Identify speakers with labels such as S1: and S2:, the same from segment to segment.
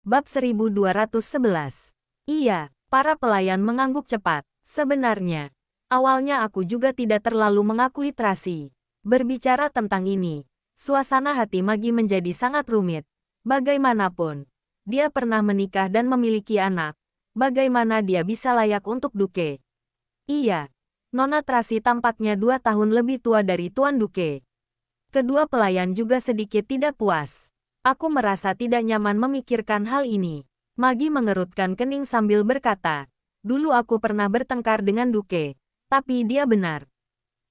S1: Bab 1211. Iya, para pelayan mengangguk cepat. Sebenarnya, awalnya aku juga tidak terlalu mengakui Tracy. Berbicara tentang ini, suasana hati Magi menjadi sangat rumit. Bagaimanapun, dia pernah menikah dan memiliki anak. Bagaimana dia bisa layak untuk Duke? Iya, Nona Tracy tampaknya 2 tahun lebih tua dari Tuan Duke. Kedua pelayan juga sedikit tidak puas. Aku merasa tidak nyaman memikirkan hal ini. Magi mengerutkan kening sambil berkata, dulu aku pernah bertengkar dengan Duke, tapi dia benar.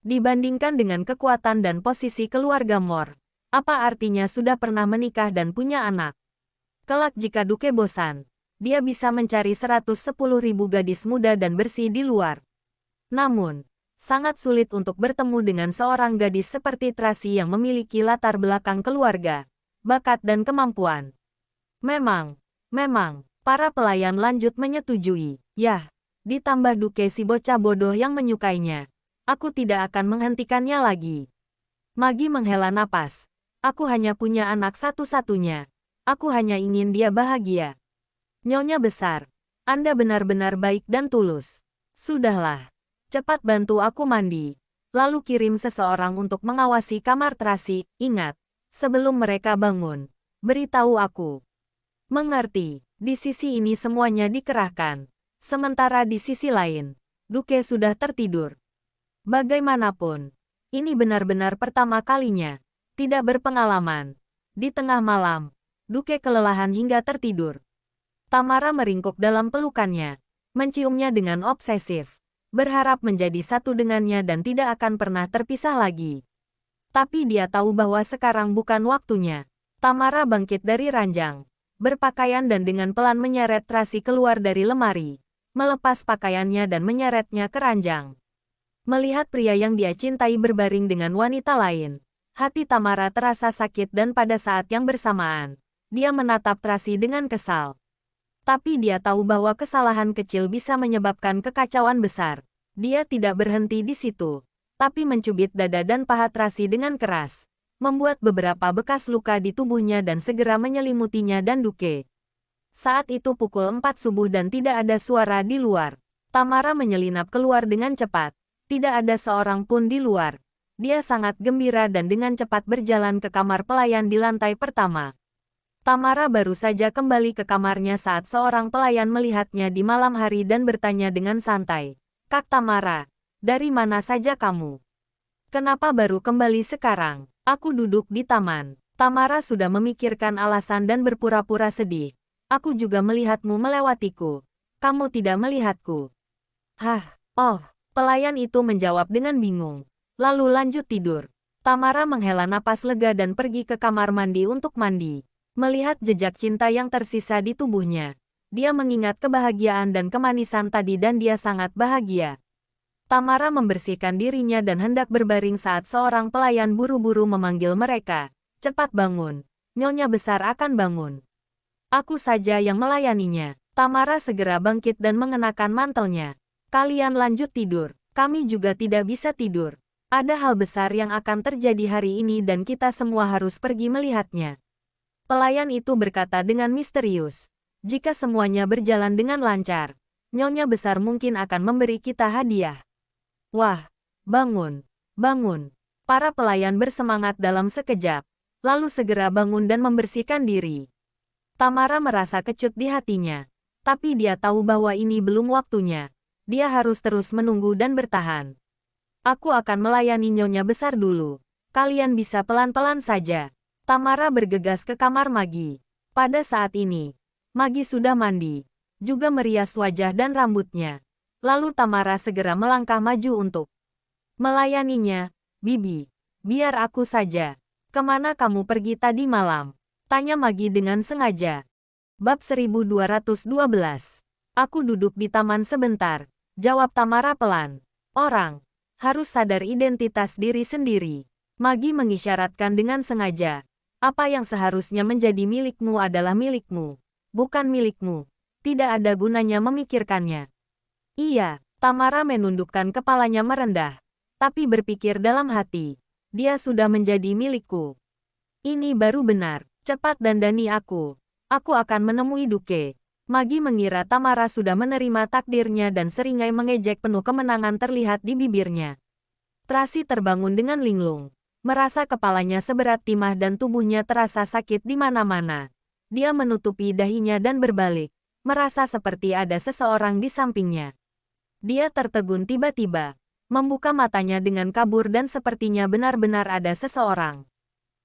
S1: Dibandingkan dengan kekuatan dan posisi keluarga Mor, apa artinya sudah pernah menikah dan punya anak? Kelak jika Duke bosan, dia bisa mencari 110.000 gadis muda dan bersih di luar. Namun, sangat sulit untuk bertemu dengan seorang gadis seperti Tracy yang memiliki latar belakang keluarga, bakat dan kemampuan. Memang, para pelayan lanjut menyetujui. Yah, ditambah Duke si bocah bodoh yang menyukainya. Aku tidak akan menghentikannya lagi. Magi menghela napas. Aku hanya punya anak satu-satunya. Aku hanya ingin dia bahagia. Nyonya besar, Anda benar-benar baik dan tulus. Sudahlah, cepat bantu aku mandi. Lalu kirim seseorang untuk mengawasi kamar Tracy. Ingat, sebelum mereka bangun, beritahu aku. Mengerti, di sisi ini semuanya dikerahkan. Sementara di sisi lain, Duke sudah tertidur. Bagaimanapun, ini benar-benar pertama kalinya. Tidak berpengalaman. Di tengah malam, Duke kelelahan hingga tertidur. Tamara meringkuk dalam pelukannya, menciumnya dengan obsesif. Berharap menjadi satu dengannya dan tidak akan pernah terpisah lagi. Tapi dia tahu bahwa sekarang bukan waktunya. Tamara bangkit dari ranjang, berpakaian dan dengan pelan menyeret Tracy keluar dari lemari, melepas pakaiannya dan menyeretnya ke ranjang. Melihat pria yang dia cintai berbaring dengan wanita lain, hati Tamara terasa sakit dan pada saat yang bersamaan, dia menatap Tracy dengan kesal. Tapi dia tahu bahwa kesalahan kecil bisa menyebabkan kekacauan besar. Dia tidak berhenti di situ, tapi mencubit dada dan paha Tracy dengan keras, membuat beberapa bekas luka di tubuhnya dan segera menyelimutinya dan Duke. Saat itu pukul 4 subuh dan tidak ada suara di luar. Tamara menyelinap keluar dengan cepat. Tidak ada seorang pun di luar. Dia sangat gembira dan dengan cepat berjalan ke kamar pelayan di lantai pertama. Tamara baru saja kembali ke kamarnya saat seorang pelayan melihatnya di malam hari dan bertanya dengan santai. Kak Tamara, dari mana saja kamu? Kenapa baru kembali sekarang? Aku duduk di taman. Tamara sudah memikirkan alasan dan berpura-pura sedih. Aku juga melihatmu melewatiku. Kamu tidak melihatku. Hah, oh, pelayan itu menjawab dengan bingung. Lalu lanjut tidur. Tamara menghela napas lega dan pergi ke kamar mandi untuk mandi. Melihat jejak cinta yang tersisa di tubuhnya, dia mengingat kebahagiaan dan kemanisan tadi dan dia sangat bahagia. Tamara membersihkan dirinya dan hendak berbaring saat seorang pelayan buru-buru memanggil mereka. Cepat bangun, Nyonya besar akan bangun. Aku saja yang melayaninya. Tamara segera bangkit dan mengenakan mantelnya. Kalian lanjut tidur, kami juga tidak bisa tidur. Ada hal besar yang akan terjadi hari ini dan kita semua harus pergi melihatnya. Pelayan itu berkata dengan misterius. Jika semuanya berjalan dengan lancar, Nyonya besar mungkin akan memberi kita hadiah. Wah, bangun, bangun. Para pelayan bersemangat dalam sekejap, lalu segera bangun dan membersihkan diri. Tamara merasa kecut di hatinya, tapi dia tahu bahwa ini belum waktunya. Dia harus terus menunggu dan bertahan. Aku akan melayani Nyonya besar dulu. Kalian bisa pelan-pelan saja. Tamara bergegas ke kamar Magi. Pada saat ini, Magi sudah mandi, juga merias wajah dan rambutnya. Lalu Tamara segera melangkah maju untuk melayaninya. Bibi, biar aku saja. Kemana kamu pergi tadi malam? Tanya Magi dengan sengaja. Bab 1212. Aku duduk di taman sebentar. Jawab Tamara pelan. Orang harus sadar identitas diri sendiri. Magi mengisyaratkan dengan sengaja. Apa yang seharusnya menjadi milikmu adalah milikmu, bukan milikmu. Tidak ada gunanya memikirkannya. Iya, Tamara menundukkan kepalanya merendah, tapi berpikir dalam hati. Dia sudah menjadi milikku. Ini baru benar. Cepat dandani aku. Aku akan menemui Duke. Magi mengira Tamara sudah menerima takdirnya dan seringai mengejek penuh kemenangan terlihat di bibirnya. Tracy terbangun dengan linglung. Merasa kepalanya seberat timah dan tubuhnya terasa sakit di mana-mana. Dia menutupi dahinya dan berbalik. Merasa seperti ada seseorang di sampingnya. Dia tertegun tiba-tiba. Membuka matanya dengan kabur dan sepertinya benar-benar ada seseorang.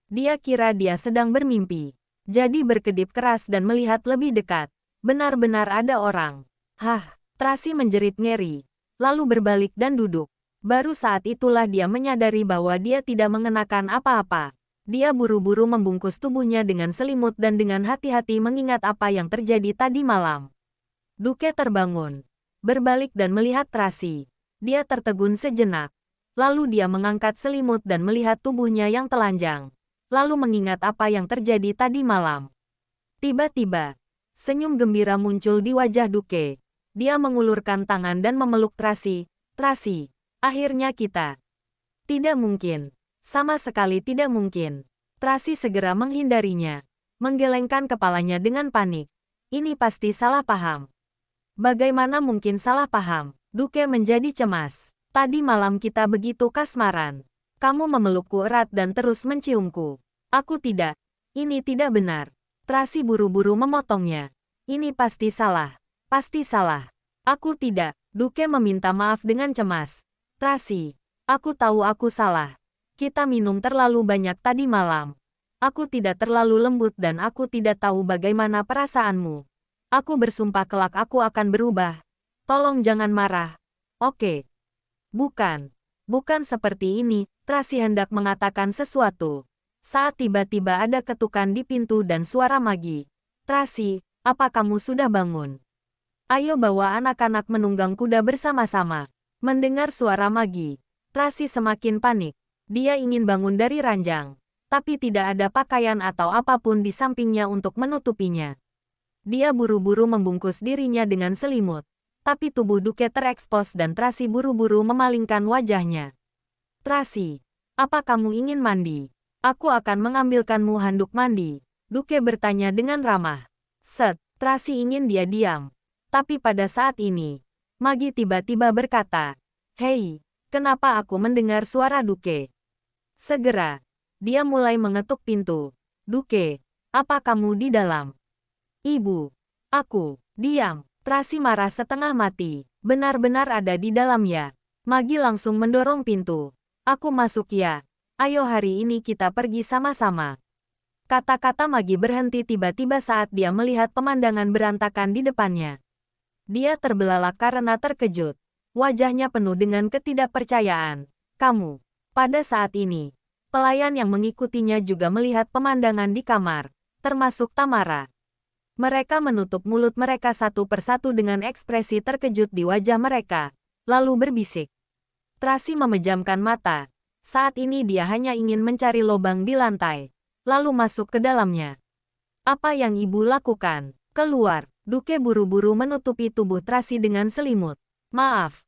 S1: Dia kira dia sedang bermimpi. Jadi berkedip keras dan melihat lebih dekat. Benar-benar ada orang. Hah, Tracy menjerit ngeri. Lalu berbalik dan duduk. Baru saat itulah dia menyadari bahwa dia tidak mengenakan apa-apa. Dia buru-buru membungkus tubuhnya dengan selimut dan dengan hati-hati mengingat apa yang terjadi tadi malam. Duke terbangun. Berbalik dan melihat Tracy. Dia tertegun sejenak. Lalu dia mengangkat selimut dan melihat tubuhnya yang telanjang. Lalu mengingat apa yang terjadi tadi malam. Tiba-tiba, senyum gembira muncul di wajah Duke. Dia mengulurkan tangan dan memeluk Tracy. Tracy. Akhirnya kita. Tidak mungkin. Sama sekali tidak mungkin. Tracy segera menghindarinya. Menggelengkan kepalanya dengan panik. Ini pasti salah paham. Bagaimana mungkin salah paham? Duke menjadi cemas. Tadi malam kita begitu kasmaran. Kamu memelukku erat dan terus menciumku. Aku tidak. Ini tidak benar. Tracy buru-buru memotongnya. Ini pasti salah. Pasti salah. Aku tidak. Duke meminta maaf dengan cemas. Tracy, aku tahu aku salah. Kita minum terlalu banyak tadi malam. Aku tidak terlalu lembut dan aku tidak tahu bagaimana perasaanmu. Aku bersumpah kelak aku akan berubah. Tolong jangan marah. Oke. Bukan. Bukan seperti ini. Tracy hendak mengatakan sesuatu. Saat tiba-tiba ada ketukan di pintu dan suara Magi. Tracy, apa kamu sudah bangun? Ayo bawa anak-anak menunggang kuda bersama-sama. Mendengar suara Magi, Tracy semakin panik. Dia ingin bangun dari ranjang, tapi tidak ada pakaian atau apapun di sampingnya untuk menutupinya. Dia buru-buru membungkus dirinya dengan selimut, tapi tubuh Duke terekspos dan Tracy buru-buru memalingkan wajahnya. Tracy, apa kamu ingin mandi? Aku akan mengambilkanmu handuk mandi. Duke bertanya dengan ramah. Tracy ingin dia diam. Tapi pada saat ini, Magi tiba-tiba berkata, "Hei, kenapa aku mendengar suara Duke?" Segera, dia mulai mengetuk pintu. "Duke, apa kamu di dalam?" "Ibu, aku." "Diam." Tracy marah setengah mati. "Benar-benar ada di dalam ya?" Magi langsung mendorong pintu. "Aku masuk ya. Ayo hari ini kita pergi sama-sama." Kata-kata Magi berhenti tiba-tiba saat dia melihat pemandangan berantakan di depannya. Dia terbelalak karena terkejut. Wajahnya penuh dengan ketidakpercayaan. "Kamu." Pada saat ini, pelayan yang mengikutinya juga melihat pemandangan di kamar, termasuk Tamara. Mereka menutup mulut mereka satu persatu dengan ekspresi terkejut di wajah mereka, lalu berbisik. Tracy memejamkan mata. Saat ini dia hanya ingin mencari lubang di lantai, lalu masuk ke dalamnya. "Apa yang ibu lakukan? Keluar." Duke buru-buru menutupi tubuh Tracy dengan selimut. Maaf.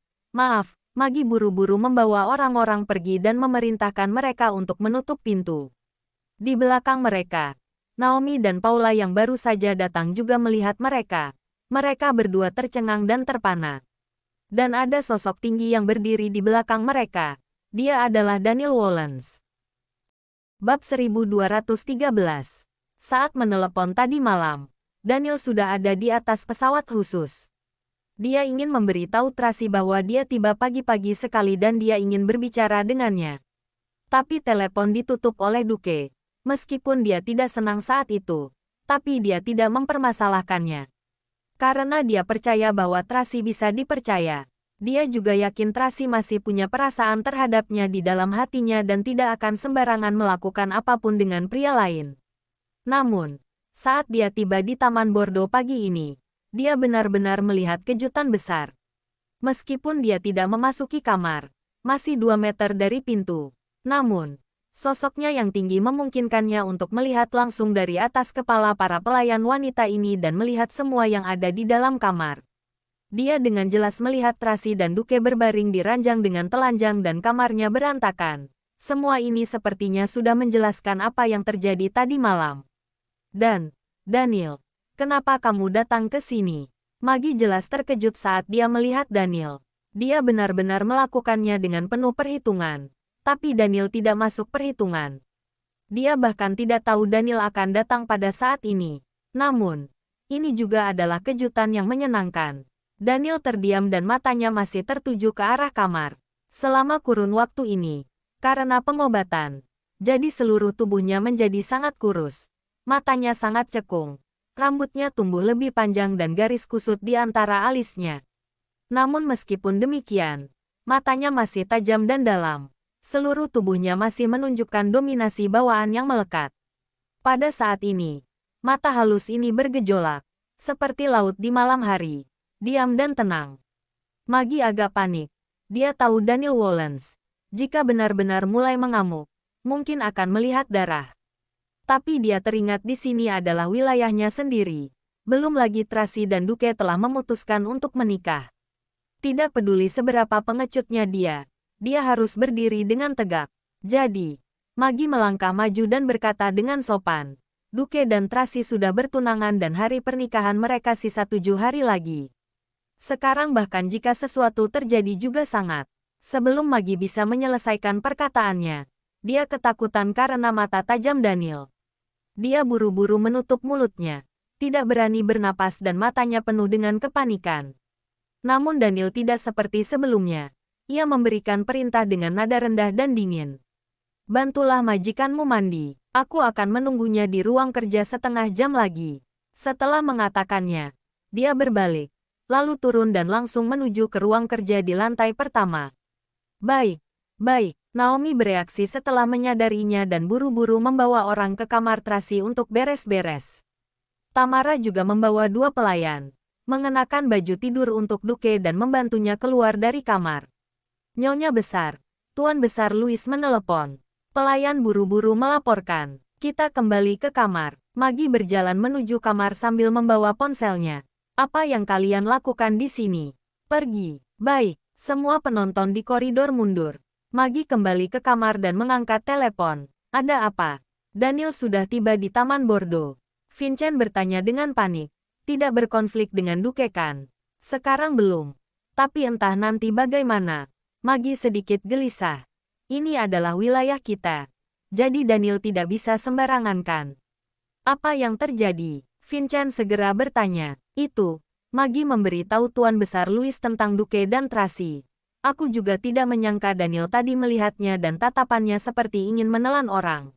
S1: Magi buru-buru membawa orang-orang pergi dan memerintahkan mereka untuk menutup pintu. Di belakang mereka, Naomi dan Paula yang baru saja datang juga melihat mereka. Mereka berdua tercengang dan terpana. Dan ada sosok tinggi yang berdiri di belakang mereka. Dia adalah Daniel Wallens. Bab 1213. Saat menelepon tadi malam, Daniel sudah ada di atas pesawat khusus. Dia ingin memberitahu Tracy bahwa dia tiba pagi-pagi sekali dan dia ingin berbicara dengannya. Tapi telepon ditutup oleh Duke. Meskipun dia tidak senang saat itu, tapi dia tidak mempermasalahkannya. Karena dia percaya bahwa Tracy bisa dipercaya. Dia juga yakin Tracy masih punya perasaan terhadapnya di dalam hatinya dan tidak akan sembarangan melakukan apapun dengan pria lain. Namun, saat dia tiba di Taman Bordeaux pagi ini, dia benar-benar melihat kejutan besar. Meskipun dia tidak memasuki kamar, masih 2 meter dari pintu. Namun, sosoknya yang tinggi memungkinkannya untuk melihat langsung dari atas kepala para pelayan wanita ini dan melihat semua yang ada di dalam kamar. Dia dengan jelas melihat Tracy dan Duke berbaring di ranjang dengan telanjang dan kamarnya berantakan. Semua ini sepertinya sudah menjelaskan apa yang terjadi tadi malam. Dan, Daniel, Kenapa kamu datang ke sini? Magi jelas terkejut saat dia melihat Daniel. Dia benar-benar melakukannya dengan penuh perhitungan. Tapi Daniel tidak masuk perhitungan. Dia bahkan tidak tahu Daniel akan datang pada saat ini. Namun, ini juga adalah kejutan yang menyenangkan. Daniel terdiam dan matanya masih tertuju ke arah kamar. Selama kurun waktu ini, karena pengobatan, jadi seluruh tubuhnya menjadi sangat kurus. Matanya sangat cekung. Rambutnya tumbuh lebih panjang dan garis kusut di antara alisnya. Namun meskipun demikian, matanya masih tajam dan dalam. Seluruh tubuhnya masih menunjukkan dominasi bawaan yang melekat. Pada saat ini, mata halus ini bergejolak, seperti laut di malam hari. Diam dan tenang. Magi agak panik. Dia tahu Daniel Wollens, jika benar-benar mulai mengamuk, mungkin akan melihat darah. Tapi dia teringat di sini adalah wilayahnya sendiri. Belum lagi Tracy dan Duke telah memutuskan untuk menikah. Tidak peduli seberapa pengecutnya dia harus berdiri dengan tegak. Jadi, Magi melangkah maju dan berkata dengan sopan, Duke dan Tracy sudah bertunangan dan hari pernikahan mereka sisa 7 hari lagi. Sekarang bahkan jika sesuatu terjadi juga sangat. Sebelum Magi bisa menyelesaikan perkataannya, dia ketakutan karena mata tajam Daniel. Dia buru-buru menutup mulutnya, tidak berani bernapas dan matanya penuh dengan kepanikan. Namun Daniel tidak seperti sebelumnya. Ia memberikan perintah dengan nada rendah dan dingin. Bantulah majikanmu mandi, aku akan menunggunya di ruang kerja setengah jam lagi. Setelah mengatakannya, dia berbalik, lalu turun dan langsung menuju ke ruang kerja di lantai pertama. Baik, baik, Naomi bereaksi setelah menyadarinya dan buru-buru membawa orang ke kamar Tracy untuk beres-beres. Tamara juga membawa 2 pelayan, mengenakan baju tidur untuk Duke dan membantunya keluar dari kamar. Nyonya besar, Tuan Besar Louis menelepon. Pelayan buru-buru melaporkan, kita kembali ke kamar. Magi berjalan menuju kamar sambil membawa ponselnya. Apa yang kalian lakukan di sini? Pergi. Baik, semua penonton di koridor mundur. Magi kembali ke kamar dan mengangkat telepon. Ada apa? Daniel sudah tiba di Taman Bordeaux. Vincent bertanya dengan panik. Tidak berkonflik dengan Duke kan? Sekarang belum. Tapi entah nanti bagaimana. Magi sedikit gelisah. Ini adalah wilayah kita. Jadi Daniel tidak bisa sembarangan kan? Apa yang terjadi? Vincent segera bertanya. Itu, Magi memberitahu Tuan Besar Louis tentang Duke dan Tracy. Aku juga tidak menyangka Daniel tadi melihatnya dan tatapannya seperti ingin menelan orang.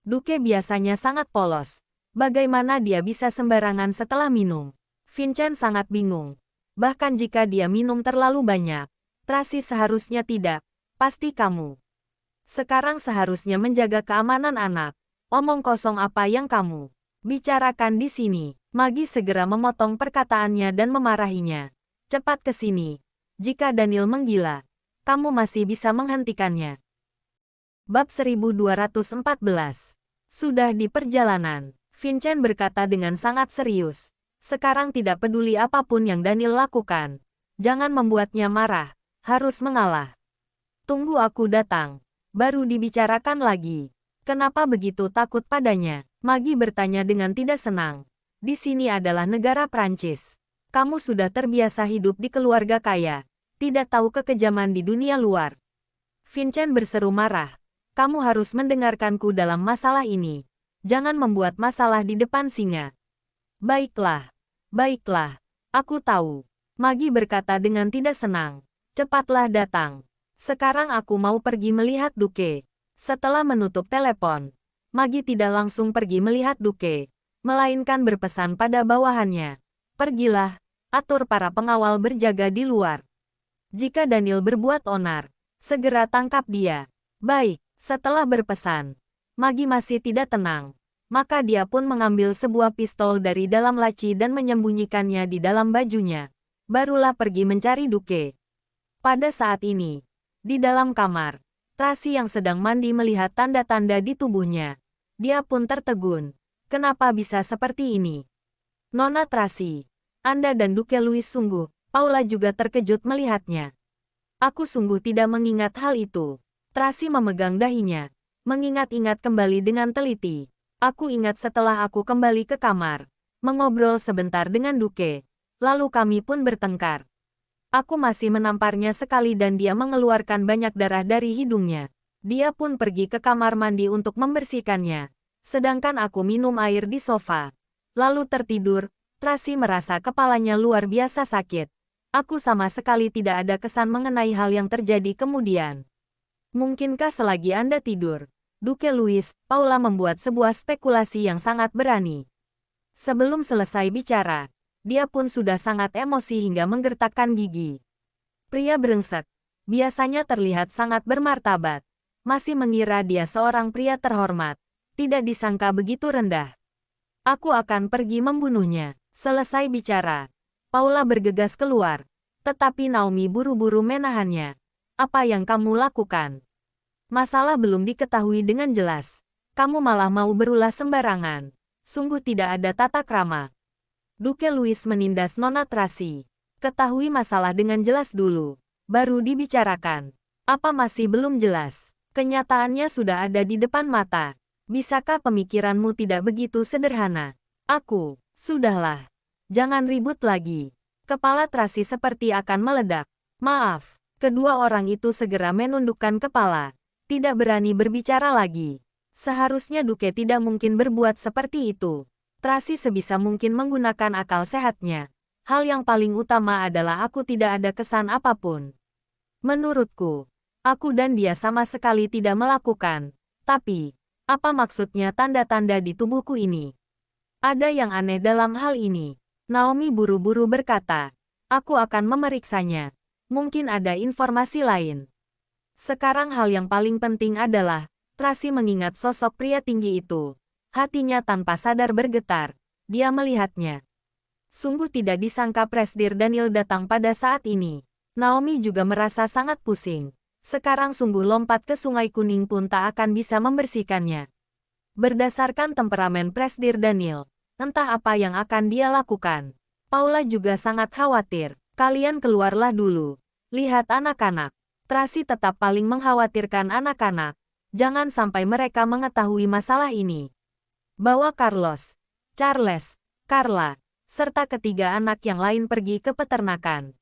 S1: Duke biasanya sangat polos. Bagaimana dia bisa sembarangan setelah minum? Vincent sangat bingung. Bahkan jika dia minum terlalu banyak, Tracy seharusnya tidak. Pasti kamu. Sekarang seharusnya menjaga keamanan anak. Omong kosong apa yang kamu bicarakan di sini? Magi segera memotong perkataannya dan memarahinya. Cepat ke sini. Jika Daniel menggila, kamu masih bisa menghentikannya. Bab 1214. Sudah di perjalanan, Vincent berkata dengan sangat serius. Sekarang tidak peduli apapun yang Daniel lakukan. Jangan membuatnya marah. Harus mengalah. Tunggu aku datang. Baru dibicarakan lagi. Kenapa begitu takut padanya? Magi bertanya dengan tidak senang. Di sini adalah negara Prancis. Kamu sudah terbiasa hidup di keluarga kaya. Tidak tahu kekejaman di dunia luar. Vincent berseru marah. Kamu harus mendengarkanku dalam masalah ini. Jangan membuat masalah di depan singa. Baiklah. Baiklah. Aku tahu. Magi berkata dengan tidak senang. Cepatlah datang. Sekarang aku mau pergi melihat Duke. Setelah menutup telepon, Magi tidak langsung pergi melihat Duke, melainkan berpesan pada bawahannya. Pergilah, atur para pengawal berjaga di luar. Jika Daniel berbuat onar, segera tangkap dia. Baik, setelah berpesan, Magi masih tidak tenang. Maka dia pun mengambil sebuah pistol dari dalam laci dan menyembunyikannya di dalam bajunya. Barulah pergi mencari Duke. Pada saat ini, di dalam kamar, Tracy yang sedang mandi melihat tanda-tanda di tubuhnya. Dia pun tertegun. Kenapa bisa seperti ini? Nona Tracy, Anda dan Duke Louis sungguh. Paula juga terkejut melihatnya. Aku sungguh tidak mengingat hal itu. Tracy memegang dahinya. Mengingat-ingat kembali dengan teliti. Aku ingat setelah aku kembali ke kamar. mengobrol sebentar dengan Duke. Lalu kami pun bertengkar. Aku masih menamparnya sekali dan dia mengeluarkan banyak darah dari hidungnya. Dia pun pergi ke kamar mandi untuk membersihkannya. Sedangkan aku minum air di sofa. Lalu tertidur. Tracy merasa kepalanya luar biasa sakit. Aku sama sekali tidak ada kesan mengenai hal yang terjadi kemudian. Mungkinkah selagi Anda tidur? Duke Louis, Paula membuat sebuah spekulasi yang sangat berani. Sebelum selesai bicara, dia pun sudah sangat emosi hingga menggertakkan gigi. Pria brengsek, biasanya terlihat sangat bermartabat. Masih mengira dia seorang pria terhormat. Tidak disangka begitu rendah. Aku akan pergi membunuhnya. Selesai bicara, Paula bergegas keluar. Tetapi Naomi buru-buru menahannya. Apa yang kamu lakukan? Masalah belum diketahui dengan jelas. Kamu malah mau berulah sembarangan. Sungguh tidak ada tata krama. Duke Louis menindas Nona Tracy. Ketahui masalah dengan jelas dulu. Baru dibicarakan. Apa masih belum jelas? Kenyataannya sudah ada di depan mata. Bisakah pemikiranmu tidak begitu sederhana? Sudahlah. Jangan ribut lagi. Kepala Tracy seperti akan meledak. Maaf. Kedua orang itu segera menundukkan kepala. Tidak berani berbicara lagi. Seharusnya Duke tidak mungkin berbuat seperti itu. Tracy sebisa mungkin menggunakan akal sehatnya. Hal yang paling utama adalah aku tidak ada kesan apapun. Menurutku, aku dan dia sama sekali tidak melakukan. Tapi, apa maksudnya tanda-tanda di tubuhku ini? Ada yang aneh dalam hal ini. Naomi buru-buru berkata, aku akan memeriksanya. Mungkin ada informasi lain. Sekarang hal yang paling penting adalah, Tracy mengingat sosok pria tinggi itu. Hatinya tanpa sadar bergetar. Dia melihatnya. Sungguh tidak disangka Presdir Daniel datang pada saat ini. Naomi juga merasa sangat pusing. Sekarang sungguh lompat ke Sungai Kuning pun tak akan bisa membersihkannya. Berdasarkan temperamen Presdir Daniel, entah apa yang akan dia lakukan. Paula juga sangat khawatir. Kalian keluarlah dulu. Lihat anak-anak. Tracy tetap paling mengkhawatirkan anak-anak. Jangan sampai mereka mengetahui masalah ini. Bawa Carlos, Charles, Carla, serta ketiga anak yang lain pergi ke peternakan.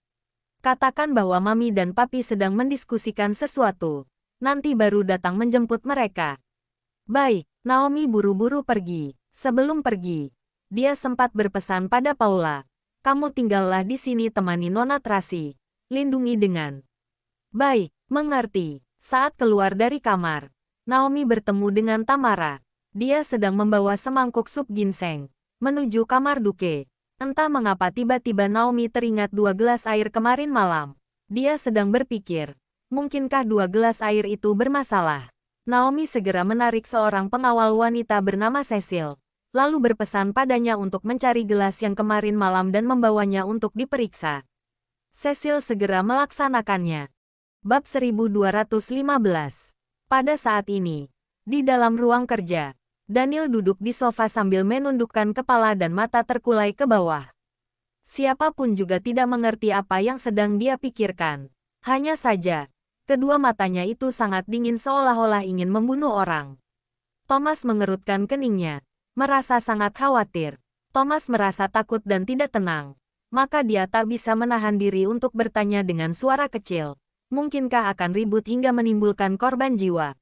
S1: Katakan bahwa Mami dan Papi sedang mendiskusikan sesuatu. Nanti baru datang menjemput mereka. Baik, Naomi buru-buru pergi. Sebelum pergi, dia sempat berpesan pada Paula. Kamu tinggallah di sini temani Nona Tracy. Lindungi dengan baik, mengerti. Saat keluar dari kamar, Naomi bertemu dengan Tamara. Dia sedang membawa semangkuk sup ginseng menuju kamar Duke. Entah mengapa tiba-tiba Naomi teringat 2 gelas air kemarin malam. Dia sedang berpikir, mungkinkah 2 gelas air itu bermasalah? Naomi segera menarik seorang pengawal wanita bernama Cecil, lalu berpesan padanya untuk mencari gelas yang kemarin malam dan membawanya untuk diperiksa. Cecil segera melaksanakannya. Bab 1215. Pada saat ini, di dalam ruang kerja, Daniel duduk di sofa sambil menundukkan kepala dan mata terkulai ke bawah. Siapapun juga tidak mengerti apa yang sedang dia pikirkan. Hanya saja, kedua matanya itu sangat dingin seolah-olah ingin membunuh orang. Thomas mengerutkan keningnya, merasa sangat khawatir. Thomas merasa takut dan tidak tenang. Maka dia tak bisa menahan diri untuk bertanya dengan suara kecil. Mungkinkah akan ribut hingga menimbulkan korban jiwa?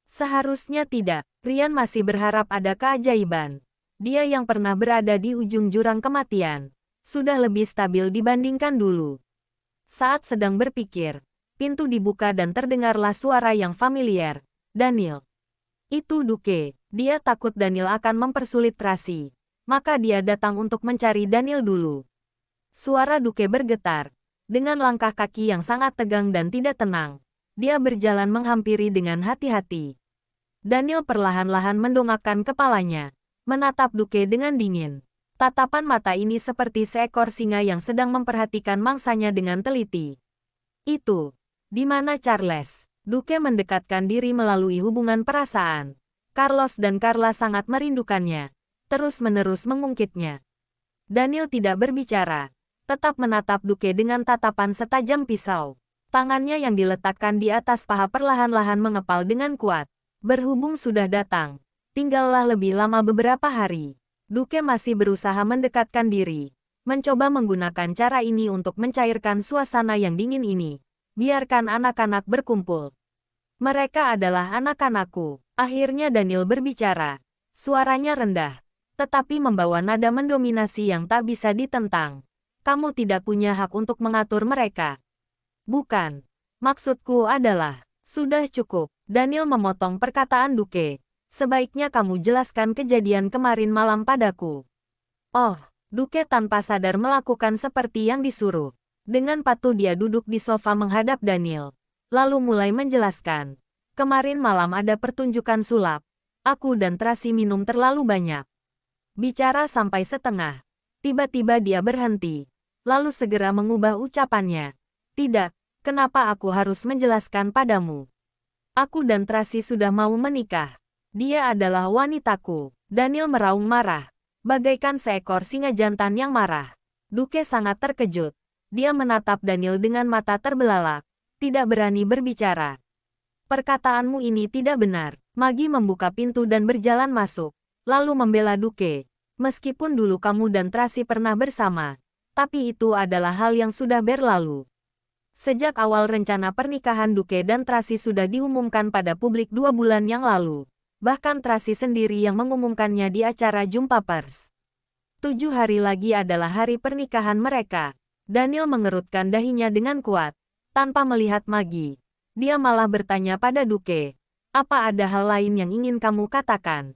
S1: Seharusnya tidak. Rian masih berharap ada keajaiban. Dia yang pernah berada di ujung jurang kematian, sudah lebih stabil dibandingkan dulu. Saat sedang berpikir, pintu dibuka dan terdengarlah suara yang familiar. Daniel. Itu Duke. Dia takut Daniel akan mempersulit Tracy. Maka dia datang untuk mencari Daniel dulu. Suara Duke bergetar. Dengan langkah kaki yang sangat tegang dan tidak tenang, dia berjalan menghampiri dengan hati-hati. Daniel perlahan-lahan mendongakkan kepalanya, menatap Duke dengan dingin. Tatapan mata ini seperti seekor singa yang sedang memperhatikan mangsanya dengan teliti. Itu, di mana Charles? Duke mendekatkan diri melalui hubungan perasaan. Carlos dan Carla sangat merindukannya, terus-menerus mengungkitnya. Daniel tidak berbicara, tetap menatap Duke dengan tatapan setajam pisau. Tangannya yang diletakkan di atas paha perlahan-lahan mengepal dengan kuat. Berhubung sudah datang, tinggallah lebih lama beberapa hari. Duke masih berusaha mendekatkan diri. Mencoba menggunakan cara ini untuk mencairkan suasana yang dingin ini. Biarkan anak-anak berkumpul. Mereka adalah anak-anakku. Akhirnya Daniel berbicara. Suaranya rendah, tetapi membawa nada mendominasi yang tak bisa ditentang. Kamu tidak punya hak untuk mengatur mereka. Bukan. Maksudku adalah, sudah cukup. Daniel memotong perkataan Duke. Sebaiknya kamu jelaskan kejadian kemarin malam padaku. Oh, Duke tanpa sadar melakukan seperti yang disuruh. Dengan patuh dia duduk di sofa menghadap Daniel. Lalu mulai menjelaskan. Kemarin malam ada pertunjukan sulap. Aku dan Tracy minum terlalu banyak. Bicara sampai setengah. Tiba-tiba dia berhenti. Lalu segera mengubah ucapannya. Tidak, kenapa aku harus menjelaskan padamu? Aku dan Tracy sudah mau menikah. Dia adalah wanitaku. Daniel meraung marah. Bagaikan seekor singa jantan yang marah. Duke sangat terkejut. Dia menatap Daniel dengan mata terbelalak. Tidak berani berbicara. Perkataanmu ini tidak benar. Maggie membuka pintu dan berjalan masuk. Lalu membela Duke. Meskipun dulu kamu dan Tracy pernah bersama. Tapi itu adalah hal yang sudah berlalu. Sejak awal rencana pernikahan Duke dan Tracy sudah diumumkan pada publik 2 bulan yang lalu. Bahkan Tracy sendiri yang mengumumkannya di acara jumpa pers. 7 hari lagi adalah hari pernikahan mereka. Daniel mengerutkan dahinya dengan kuat. Tanpa melihat Maggie. Dia malah bertanya pada Duke. Apa ada hal lain yang ingin kamu katakan?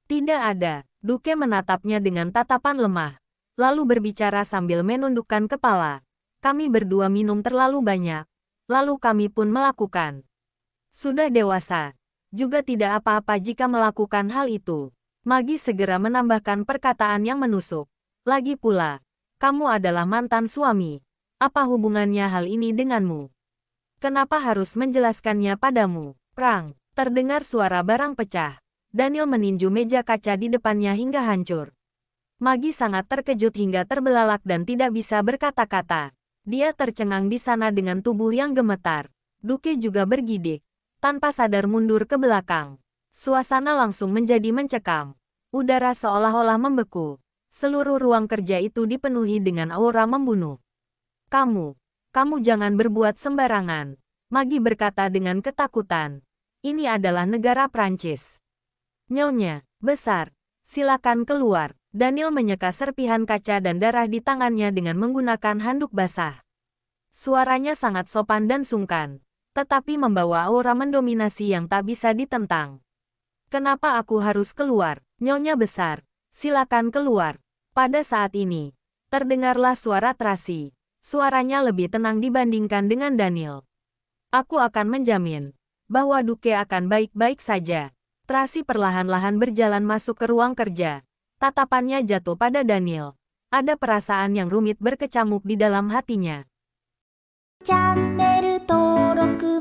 S1: Tidak ada. Duke menatapnya dengan tatapan lemah. Lalu berbicara sambil menundukkan kepala. Kami berdua minum terlalu banyak. Lalu kami pun melakukan. Sudah dewasa. Juga tidak apa-apa jika melakukan hal itu. Maggie segera menambahkan perkataan yang menusuk. Lagi pula, kamu adalah mantan suami. Apa hubungannya hal ini denganmu? Kenapa harus menjelaskannya padamu? Prang, terdengar suara barang pecah. Daniel meninju meja kaca di depannya hingga hancur. Maggie sangat terkejut hingga terbelalak dan tidak bisa berkata-kata. Dia tercengang di sana dengan tubuh yang gemetar. Duke juga bergidik. Tanpa sadar mundur ke belakang. Suasana langsung menjadi mencekam. Udara seolah-olah membeku. Seluruh ruang kerja itu dipenuhi dengan aura membunuh. Kamu jangan berbuat sembarangan. Maggie berkata dengan ketakutan. Ini adalah negara Prancis. Nyonya, besar. Silakan keluar. Daniel menyeka serpihan kaca dan darah di tangannya dengan menggunakan handuk basah. Suaranya sangat sopan dan sungkan. Tetapi membawa aura mendominasi yang tak bisa ditentang. Kenapa aku harus keluar? Nyonya besar, silakan keluar. Pada saat ini, terdengarlah suara Tracy. Suaranya lebih tenang dibandingkan dengan Daniel. Aku akan menjamin bahwa Duke akan baik-baik saja. Tracy perlahan-lahan berjalan masuk ke ruang kerja. Tatapannya jatuh pada Daniel. Ada perasaan yang rumit berkecamuk di dalam hatinya.
S2: チャンネル登録